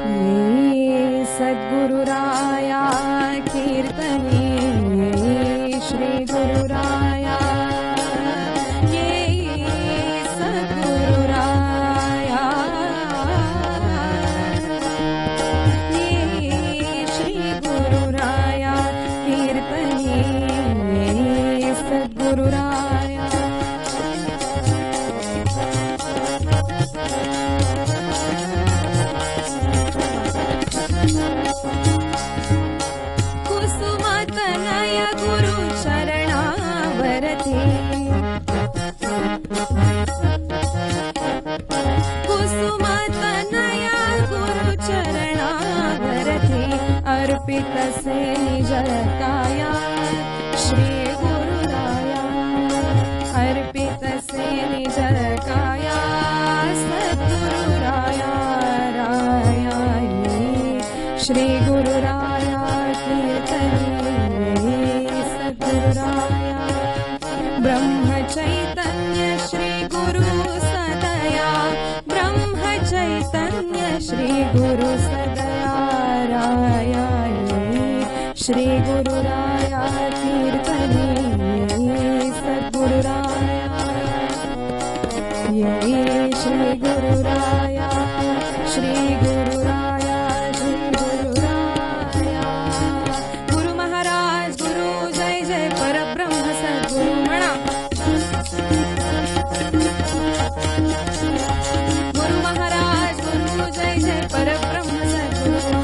ये सद्गुरुराया कीर्तने श्री गुरुराया ये सद्गुरुराया ये श्री गुरुराया कीर्तने सद्गुरुराया कुसुमतनय गुरु चरणावरती कुसुमतनय गुरु चरणावरती अर्पितसे निज काया श्री गुरुराया अर्पितसे निज काया सद्गुरुराया राया श्री गुरुराया कीर्तने सद्गुरुराया ब्रह्म चैतन्य श्री गुरु सदया ब्रह्म चैतन्य श्री गुरु सदया राया श्री गुरुराया कीर्तने सद्गुरुराया ये श्री गुरुराया श्री गुरुराया श्री गुरुराया गुरु महाराज गुरु जय जय परब्रह्म सद्गुरु म्हणा गुरु महाराज गुरु जय जय परब्रह्म सद्गुरु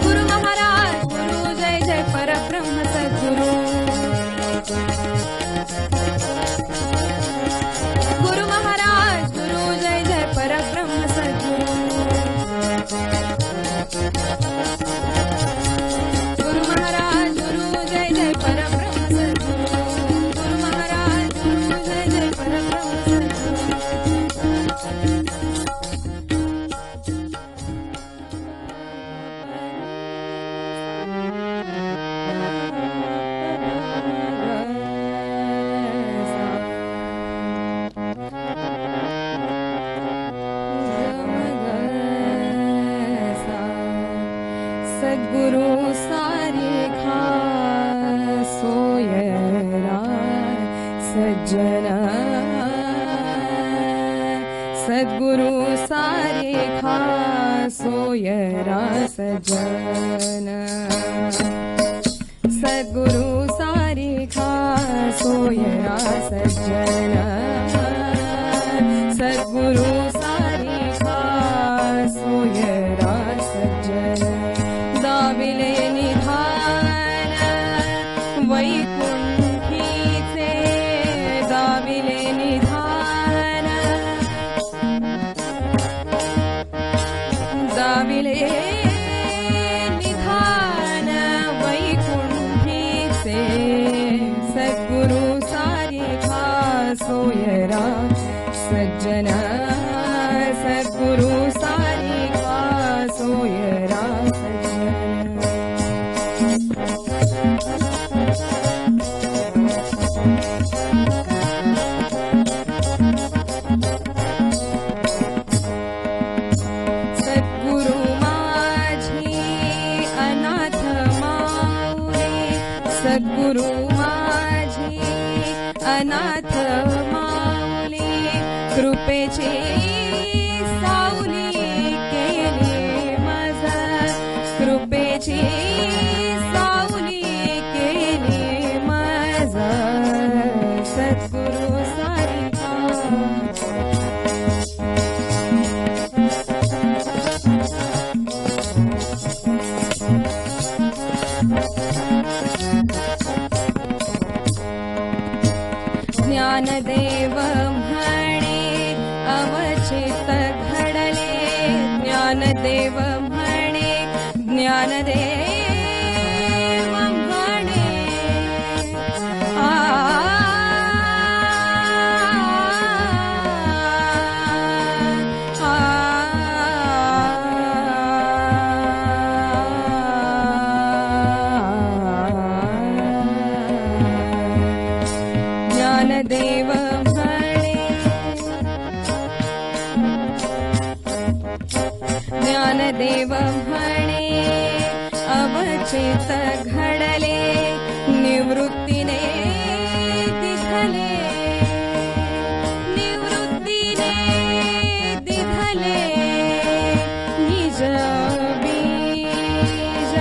गुरु महाराज गुरु जय जय परब्रह्म सद्गुरु गुरु महाराज गुरु जय जय परब्रह्म सद्गुरु गुरु महाराज गुरु जय जय परब्रह्म सद्गुरु गुरु महाराज गुरु जय जय परब्रह्म सद्गुरु सारे खा सोयरा सज्जना सद्गुरु सारे खा सोयरा सज्जना सद्गुरु सारे खा सोयरा सज्जना सद्गुरु सारे खा सोयरा सज्जना दाविले निधान वैकुंठीचे दाविले निधान दाविले निधान वैकुंठीचे सद्गुरु सारे खा सोयरा सज्जना सद्गुरु सारे खा सोयरा सद्गुरु माझी अनाथ माऊली सद्गुरु माझी अनाथ माऊली कृपेची सावली केली माझा कृपेची सावली केली माझा सद्गुरु सारी ज्ञानदेव म्हणे अवचित घडले ज्ञानदेव म्हणे ज्ञानदेव म्हणे ज्ञानदेव म्हणे ज्ञानदेव म्हणे अवचित घडले निवृत्तीने दिधले निज बीज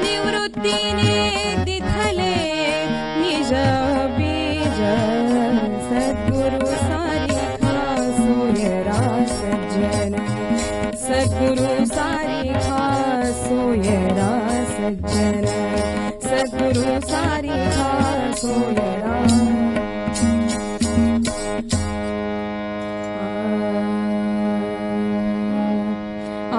निवृत्तीने दिधले निज बीज सद्गुरु सारिखा सोयरा सज्जन सद्गुरु सारिखा सोयरा सज्जन सद्गुरु सारिखा सोयरा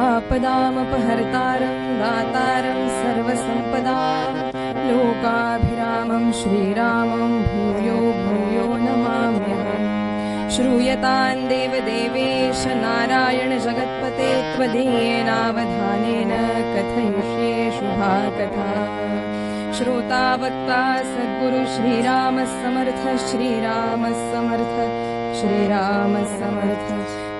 आपदामपहर्तारं दातारं सर्वसम्पदां लोकाभिरामं श्रीरामं भूयो भूयो नमाम्यहम् श्रूयतां देवदेवेश नारायण जगत्पते त्वदीयेनावधानेन कथयिष्ये शुभा कथा श्रोता वक्ता सद्गुरु श्रीराम समर्थ श्रीराम समर्थ श्रीराम समर्थ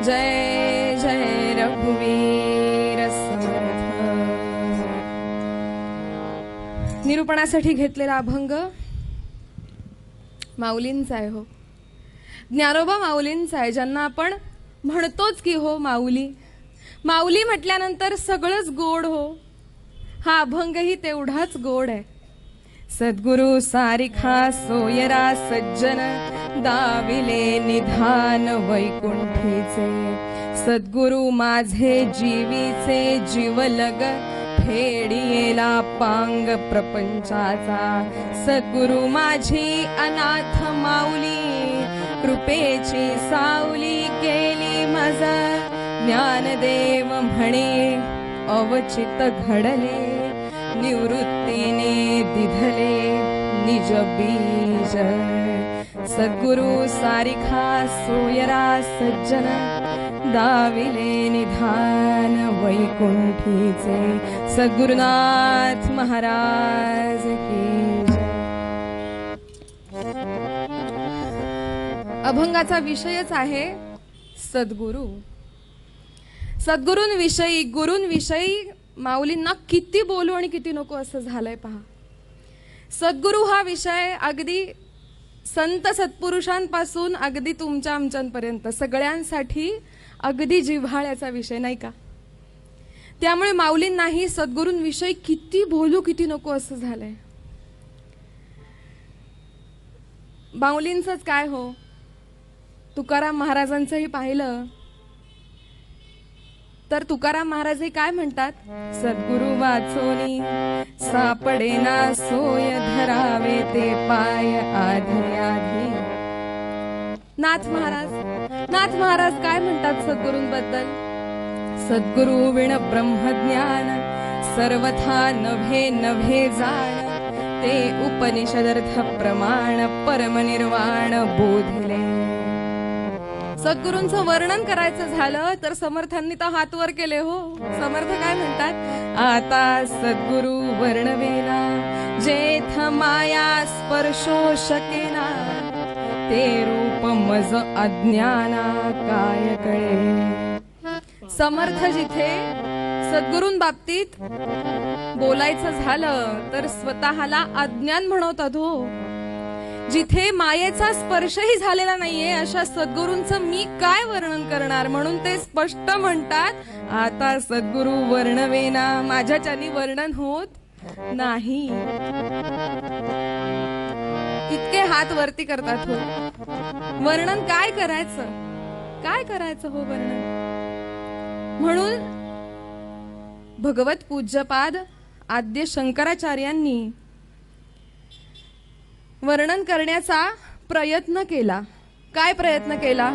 जय जय रघुवीर समर्थ. निरूपणासाठी घेतलेला अभंग माऊलींचा आहे. हो, ज्ञानोबा माऊलींचा आहे, ज्यांना आपण म्हणतोच की हो माऊली. माऊली म्हटल्यानंतर सगळंच गोड. हो, हा अभंगही तेवढाच गोड आहे. सद्गुरु सारिखा सोयरा सज्जन दाविले निधान वैकुंठीचे सद्गुरु माझे जीवीचे जीवलग फेडियेला पांग प्रपंचाचा सद्गुरु माझी अनाथ माऊली कृपेची सावली केली माझा ज्ञानदेव म्हणे अवचित घडले निवृत्तीने दिधले निज बीज सद्गुरु सारिखा सोयरा सज्जन दाविले निधान वैकुंठीचे सद्गुरुनाथ महाराज की जय. अभंगाचा विषयच आहे सद्गुरु. सद्गुरूंविषयी गुरूंविषयी माऊलींना किती बोलू आणि किती नको असं झालंय पहा. सद्गुरु हा विषय अगदी संत सत्पुरुषांपासून अगदी तुमच्या आमच्यापर्यंत सगळ्यांसाठी अगदी जिव्हाळ्याचा विषय नाही का. त्यामुळे माऊलींनाही सद्गुरूंविषयी किती बोलू किती नको असं झालंय. माऊलींचंच काय हो, तुकाराम महाराजांचंही पाहिलं तर तुकाराम महाराजही काय म्हणतात, सद्गुरु वाचोनी सापडेना सोय धरावे ते पाय आधी आधी. नाथ महाराज काय म्हणतात सद्गुरूंबद्दल, सद्गुरु विण ब्रह्मज्ञान सर्वथा नभे नभे जाण ते उपनिषदर्थ प्रमाण परमनिर्वाण बोधिले. सद्गुरूंचं वर्णन करायचं झालं तर समर्थांनी तर हात वर केले. हो, समर्थ काय म्हणतात, आता सद्गुरु वर्णवेना जेथ माया स्पर्शो शकेना ते रूप मज अज्ञाना काय कळे. समर्थ जिथे सद्गुरूंबाबतीत बोलायचं झालं तर स्वतःला अज्ञान म्हणवतात. हो, जिथे मायेचा स्पर्शही झालेला नाहीये अशा सद्गुरूंचं मी काय वर्णन करणार, म्हणून ते स्पष्ट म्हणतात, आता सद्गुरु वर्णवेना माझ्याच्यानी वर्णन होत नाही. इतके हात वरती करतात. हो, वर्णन काय करायचं हो वर्णन. म्हणून भगवत पूज्यपाद आद्य शंकराचार्यांनी वर्णन करण्याचा प्रयत्न केला. काय प्रयत्न केला,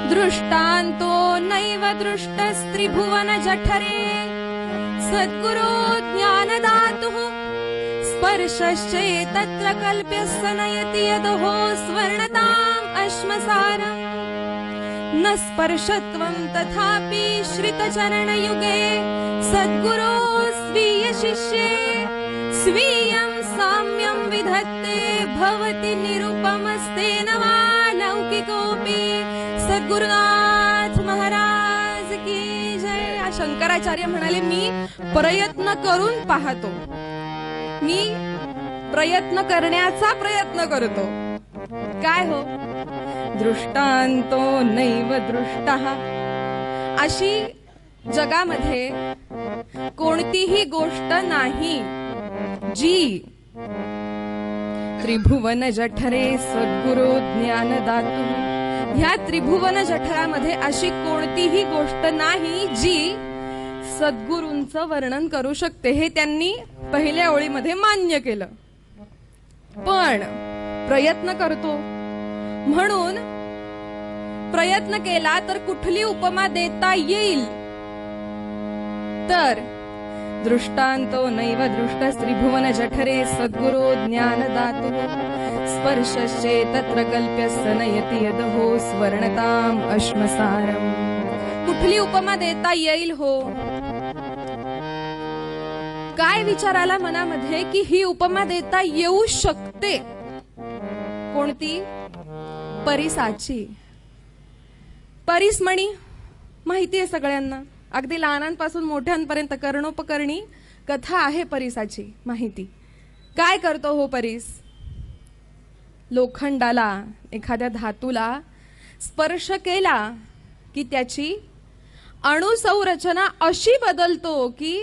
दृष्टांतो नैव दृष्टस्त्रिभुवन जठरे सद्गुरो ज्ञानदातुः स्पर्शश्चेतत्र कल्प्यस्य नयति यदहो स्वर्णताम् अश्मसारम् न स्पर्शत्वं तथापि श्रितचरणयुगे सद्गुरो स्वीय शिष्ये स्वीयं साम्यं विधत्ते भवति निरुपमस्तेन वा लौकिकोऽपि सद्गुरुनाथ महाराज की जय. शंकराचार्य म्हणाले, मी प्रयत्न करून पाहतो, मी प्रयत्न करण्याचा प्रयत्न करतो. काय हो, दृष्टांतो नैव दृष्टः. अशी जगामध्ये कोणतीही गोष्ट नाही जी त्रिभुवन जठरे सद्गुरु ज्ञानदातु. ह्या त्रिभुवन जठरामध्ये अशी कोणतीही गोष्ट नाही जी सद्गुरूंचं वर्णन करू शकते. हे त्यांनी पहिल्या ओळीमध्ये मान्य केलं. पण प्रयत्न करतो म्हणून प्रयत्न केला तर कुठली उपमा देता येईल तर दृष्टांतो नैव दृष्ट त्रिभुवन जठरे सद्गुरो ज्ञानदातु स्पर्शश्चे तत्र कल्प्यस्य नयति यदहो स्वर्णताम अश्मसारम. कुठली उपमा देता येईल हो? काय विचाराला मनामध्ये की ही उपमा देता येऊ शकते? कोणती? परिसाची. परिसमणी माहिती आहे सगळ्यांना, अगदी लहानांपासून मोठ्यांपर्यंत कर्णोपकर्णी कथा आहे परिसाची माहिती. काय करतो हो परिस? लोखंडाला, एखाद्या धातूला स्पर्श केला की त्याची अणुसंरचना अशी बदलतो की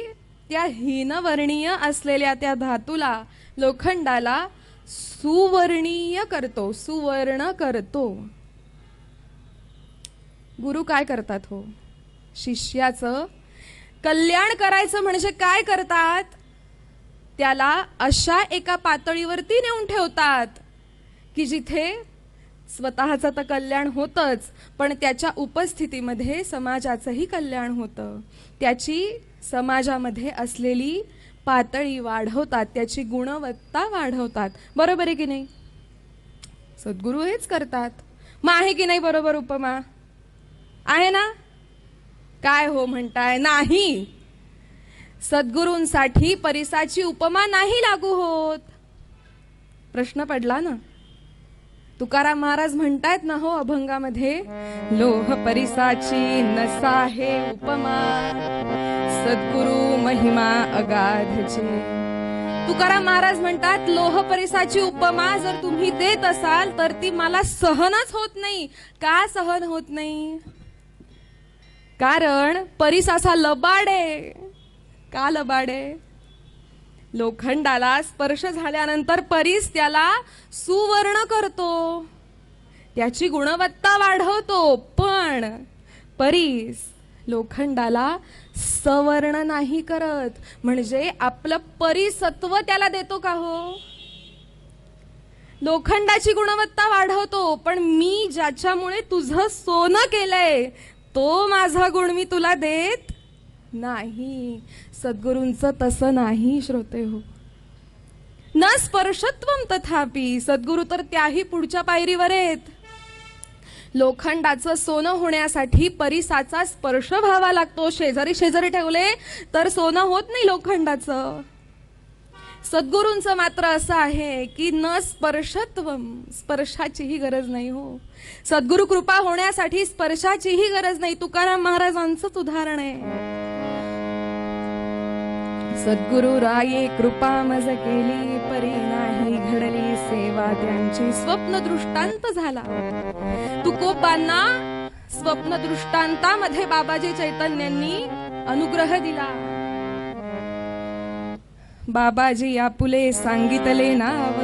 त्या हीनवर्णीय असलेल्या त्या धातूला, लोखंडाला सुवर्णीय करतो, सुवर्ण करतो. गुरु काय करतात हो? शिष्याचं कल्याण करायचं म्हणजे काय करतात? त्याला अशा एका पातळीवरती नेऊन ठेवतात की जिथे स्वतःचं तर कल्याण होतच, पण त्याच्या उपस्थितीमध्ये समाजाचंही कल्याण होतं. त्याची समाजामध्ये असलेली पातळी वाढवतात, त्याची गुणवत्ता वाढवतात. बरोबर आहे की नाही? सद्गुरू हेच करतात. मग आहे की नाही बरोबर उपमा? आहे ना? काय हो म्हणताय? नाही. सद्गुरूंसाठी परिसाची उपमा नाही लागू होत. प्रश्न पडला ना. तुकाराम महाराज म्हणतायत ना हो अभंगामध्ये, लोह परिसाची नसाहे उपमा सद्गुरु महिमा अगाधचे. तुकाराम महाराज म्हणतात, लोह परिसाची उपमा जर तुम्ही देत असाल तर ती मला सहनच होत नाही. का सहन होत नाही? कारण परिस असा लबाड आहे. का लबाड आहे? लोखंडाला स्पर्श झाल्यानंतर परिस त्याला सुवर्ण करतो, त्याची गुणवत्ता वाढवतो. पण परिस लोखंडाला सवर्ण नाही करत. म्हणजे आपलं परिसत्व त्याला देतो का हो? लोखंडाची गुणवत्ता वाढवतो, पण मी ज्याच्यामुळे तुझं सोनं केलंय तो माझा गुण मी तुला देत नाही. सद्गुरूंचं तसं नाही श्रोते हो. न स्पर्शत्वम तथापि. सद्गुरू तर त्याही पुढच्या पायरीवर आहेत. लोखंडाचं सोनं होण्यासाठी परिसाचा स्पर्श व्हावा लागतो. शेजारी शेजारी ठेवले तर सोनं होत नाही लोखंडाचं. सद्गुरूंचं मात्र असं आहे की न स्पर्शत्वम, स्पर्शाचीही गरज नाही हो. सद्गुरु कृपा होण्यासाठी स्पर्शाचीही गरज नाही. तुकाराम महाराजांचंच उदाहरण आहे. सद्गुरु राये कृपा मज केली, परी नाही घडली सेवा त्यांची. स्वप्न दृष्टांत झाला. तुकोबांना स्वप्न दृष्टांतामध्ये बाबाजी चैतन्यांनी अनुग्रह दिला. बाबाजी आपुले सांगितले नाव,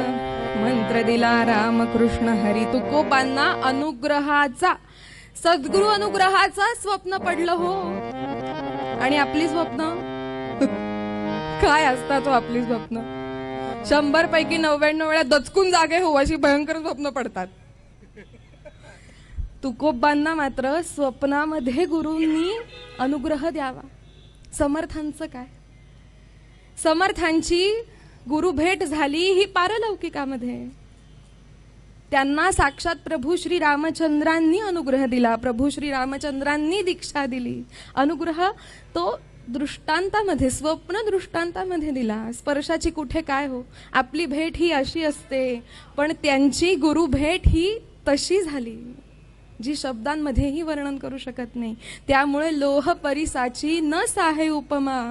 मंत्र दिला रामकृष्ण हरी. तुकोबांना अनुग्रहाचा, सद्गुरु अनुग्रहाचा स्वप्न पडलं हो. आणि आपली स्वप्न काय असतात हो? आपली स्वप्न 100 पैकी 99 वेळा दचकून जागे हो अशी भयंकर स्वप्न पडतात. तुकोबांना मात्र स्वप्नामध्ये गुरूंनी अनुग्रह द्यावा. समर्थांचं काय? समर्थांची गुरु भेट झाली ही पारलौकिकामध्ये. त्यांना साक्षात प्रभू श्री रामचंद्रांनी अनुग्रह दिला. प्रभू श्री रामचंद्रांनी दीक्षा दिली. अनुग्रह तो दृष्टांतामध्ये, स्वप्न दृष्टांतामध्ये दिला. स्पर्शाची कुठे काय हो? आपली भेट ही अशी असते, पण त्यांची गुरु भेट ही तशी झाली. जी शब्दांमध्येही वर्णन करू शकत नाही. त्यामुळे लोह परिसाची न साहे उपमा,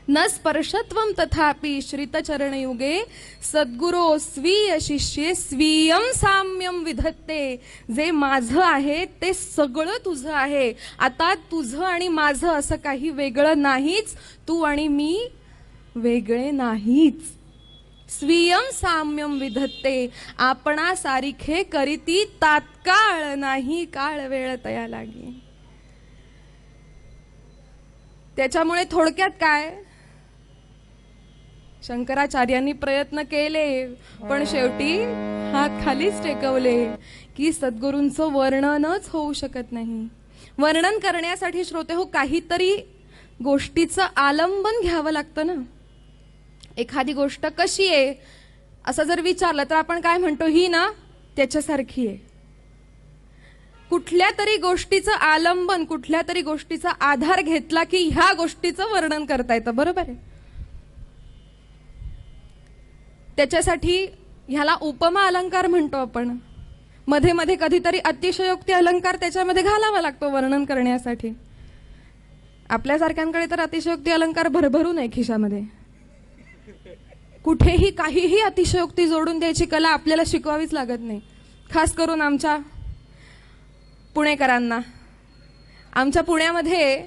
न स्पर्शत्वम तथापि श्रितचरणयुगे सद्गुरो स्वीय शिष्ये स्वीयम साम्यम विधत्ते. जे माझं आहे ते सगळं तुझं आहे. आता तुझं आणि माझं असं काही वेगळं नाहीच. तू आणि मी वेगळे नाहीच. स्वीयम साम्यम विधत्ते. आपणा सारिखे करीती तात्काळ नाही काळ वेळ तया लागे. त्याच्यामुळे थोडक्यात काय, शंकराचार्यांनी प्रयत्न केले पण शेवटी हात खालीच टेकवले की सद्गुरूंचं वर्णनच होऊ शकत नाही. वर्णन करण्यासाठी श्रोते हो काहीतरी गोष्टीचं आलंबन घ्यावं लागतं ना. एखादी गोष्ट कशी आहे असं जर विचारलं तर आपण काय म्हणतो, ही ना त्याच्यासारखी आहे. कुठल्या तरी गोष्टीचं आलंबन, कुठल्या तरी गोष्टीचा आधार घेतला की ह्या गोष्टीचं वर्णन करता येतं. बरोबर आहे. त्याच्यासाठी ह्याला उपमा अलंकार म्हणतो आपण. मध्ये मध्ये कधीतरी अतिशयोक्ती अलंकार त्याच्यामध्ये घालावा लागतो वर्णन करण्यासाठी. आपल्यासारख्यांकडे तर अतिशयोक्ती अलंकार भरभरून आहे खिशामध्ये. कुठेही काहीही अतिशयोक्ती जोडून द्यायची कला आपल्याला शिकवावीच लागत नाही. खास करून आमच्या पुणेकरांना. आमच्या पुण्यामध्ये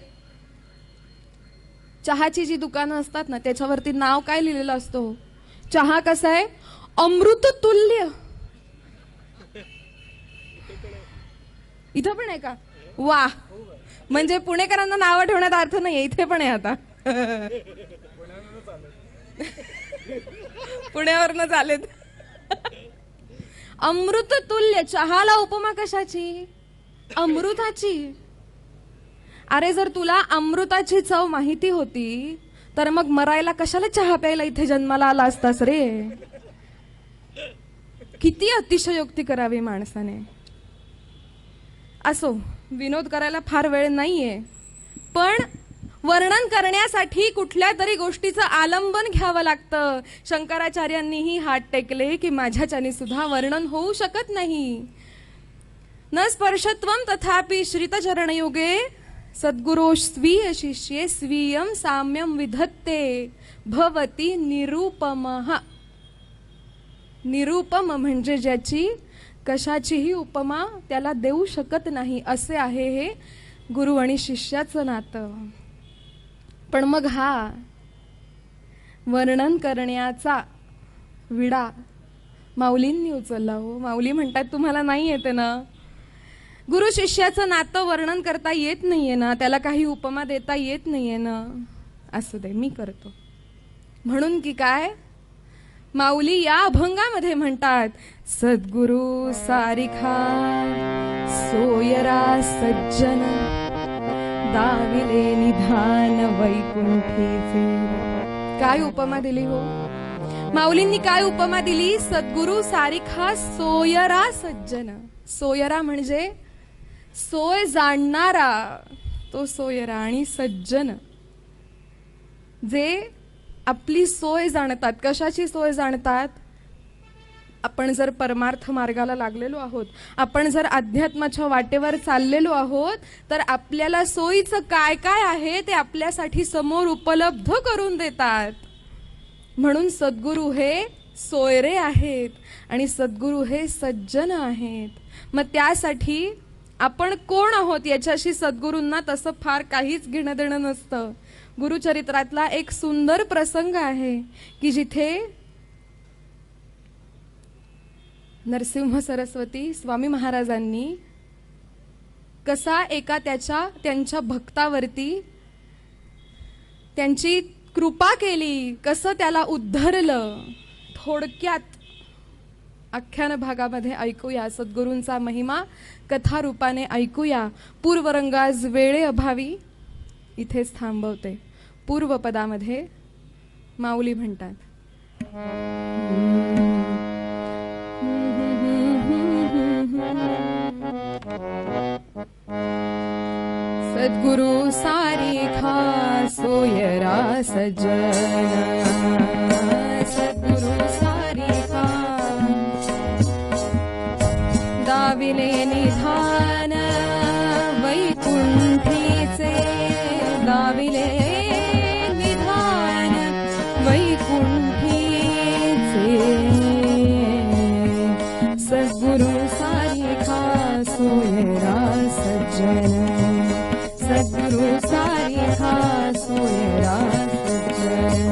चहाची जी दुकानं असतात ना त्याच्यावरती नाव काय लिहिलेलं असतो, चहा कसा आहे, अमृत तुल्य. इथं पण आहे का? वा, म्हणजे पुणेकरांना नावं ठेवण्यात अर्थ नाहीये. इथे पण आहे आता. पुण्यावरनं आलेत. अमृत तुल्य. चहाला उपमा कशाची? अमृताची. अरे जर तुला अमृताची चव माहिती होती तर मग मरायला कशाला चहा प्यायला इथे जन्माला आला असतास रे. किती अतिशयोक्ती करावी माणसाने. असो, विनोद करायला फार वेळ नाहीये, पण वर्णन करण्यासाठी कुठल्या तरी गोष्टीचं आलंबन घ्यावं लागतं. शंकराचार्यांनीही हात टेकले की माझ्याच्याने सुद्धा वर्णन होऊ शकत नाही. न स्पर्शत्वम तथापि श्रितचरणयुगे सद्गुरो स्वीय शिष्ये स्वीयम साम्यम विधत्ते भवती निरुपमः. निरुपम म्हणजे ज्याची कशाचीही उपमा त्याला देऊ शकत नाही, असे आहे हे गुरु आणि शिष्याचं नातं. पण मग हा वर्णन करण्याचा विडा माऊलींनी उचलला हो. माऊली म्हणतात तुम्हाला नाही येते ना, गुरु शिष्याचं नातं वर्णन करता येत नाहीये ना, त्याला काही उपमा देता येत नाहीये ना. असू दे, मी करतो. म्हणून की काय, माऊली या अभंगामध्ये म्हणतात, सद्गुरु सारिखा सोयरा सज्जन दाविले निधान वैकुंठीचे. काय उपमा दिली हो माऊलींनी? काय उपमा दिली? सद्गुरु सारिखा सोयरा सज्जन. सोयरा म्हणजे सोय जाणणारा, तो सोयरा. आणि सज्जन जे आपली सोय जाणतात. कशाची सोय जाणतात? आपण जर परमार्थ मार्गाला लागलेलो आहोत, आपण जर अध्यात्माच्या वाटेवर चाललेलो आहोत, तर आपल्याला सोयीचं काय काय आहे ते आपल्यासाठी समोर उपलब्ध करून देतात. म्हणून सद्गुरु हे सोयरे आहेत आणि सद्गुरु हे सज्जन आहेत. मग त्यासाठी आपण कोण आहोत याच्याशी सद्गुरूंना तसं फार काहीच घेणं देणं नसतं. गुरुचरित्रातला एक सुंदर प्रसंग आहे की जिथे नरसिंह सरस्वती स्वामी महाराजांनी कसा एका त्यांच्या भक्तावरती त्यांची कृपा केली, कसं त्याला उद्धरलं. थोडक्यात आख्यान भागामध्ये ऐकूया. सद्गुरूंचा महिमा कथा रूपाने ऐकूया. पूर्वरंगाज वेळे अभावी इथेच थांबवते. पूर्वपदामध्ये माऊली म्हणतात, सद्गुरु सारिखा सोयरा सज्जन. सद्गुरु सारिखा दाविले निधान सज्जन सद्गुरु सारिखा सोयरा सज्जन.